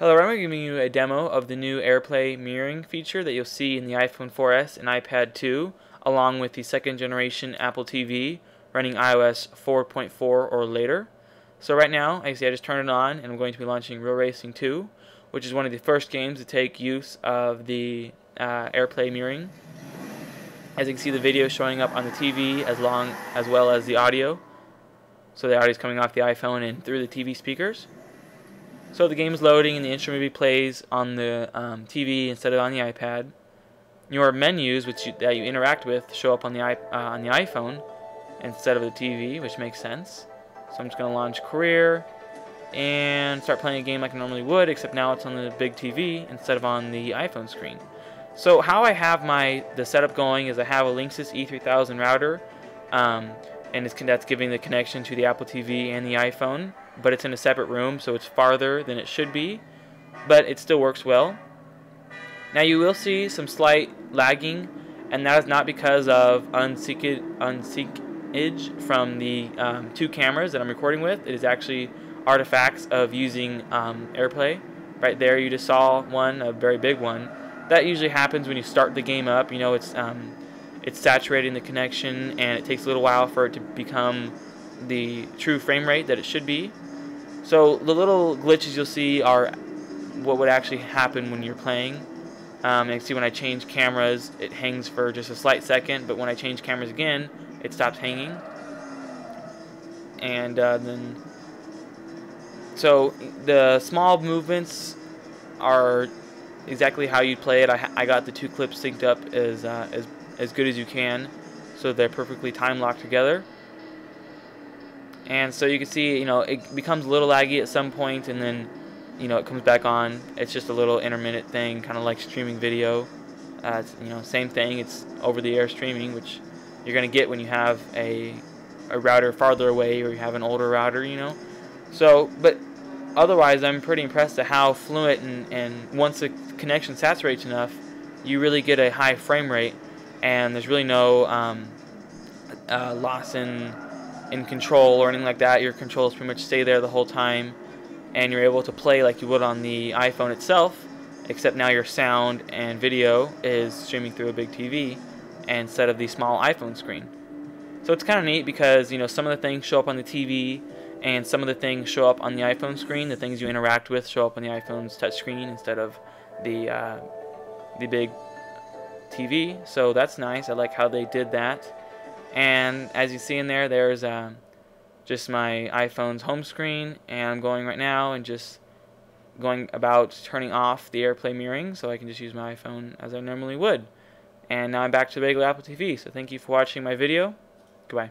Hello, I'm giving you a demo of the new AirPlay mirroring feature that you'll see in the iPhone 4S and iPad 2, along with the second generation Apple TV running iOS 4.4 or later. So right now, I just turned it on and I'm going to be launching Real Racing 2, which is one of the first games to take use of the AirPlay mirroring. As you can see, the video showing up on the TV as well as the audio. So the audio is coming off the iPhone and through the TV speakers. So the game is loading and the intro movie plays on the TV instead of on the iPad. Your menus, that you interact with, show up on the iPhone instead of the TV, which makes sense. So I'm just going to launch Career and start playing a game like I normally would, except now it's on the big TV instead of on the iPhone screen. So how I have the setup going is I have a Linksys E3000 router, and that's giving the connection to the Apple TV and the iPhone, but it's in a separate room, so it's farther than it should be, but it still works well. Now you will see some slight lagging, and that is not because of unsyncage from the two cameras that I'm recording with. It is actually artifacts of using AirPlay. Right there you just saw one, a very big one. That usually happens when you start the game up. You know, it's saturating the connection, and it takes a little while for it to become the true frame rate that it should be. So the little glitches you'll see are what would actually happen when you're playing. You can see when I change cameras, it hangs for just a slight second, but when I change cameras again, it stops hanging. And so the small movements are exactly how you play it. I got the two clips synced up as good as you can, so they're perfectly time locked together. And so you can see, it becomes a little laggy at some point, and then, it comes back on. It's just a little intermittent thing, kind of like streaming video. Same thing. It's over-the-air streaming, which you're going to get when you have a router farther away, or you have an older router, So, but otherwise, I'm pretty impressed at how fluent and once the connection saturates enough, you really get a high frame rate, and there's really no loss in control or anything like that. Your controls pretty much stay there the whole time, and you're able to play like you would on the iPhone itself, except now your sound and video is streaming through a big TV instead of the small iPhone screen. So it's kind of neat because some of the things show up on the TV and some of the things show up on the iPhone screen. The things you interact with show up on the iPhone's touchscreen instead of the big TV. So that's nice. I like how they did that. And as you see in there, there's just my iPhone's home screen, and I'm going right now and just going about turning off the AirPlay mirroring so I can just use my iPhone as I normally would. And now I'm back to the regular Apple TV. So thank you for watching my video. Goodbye.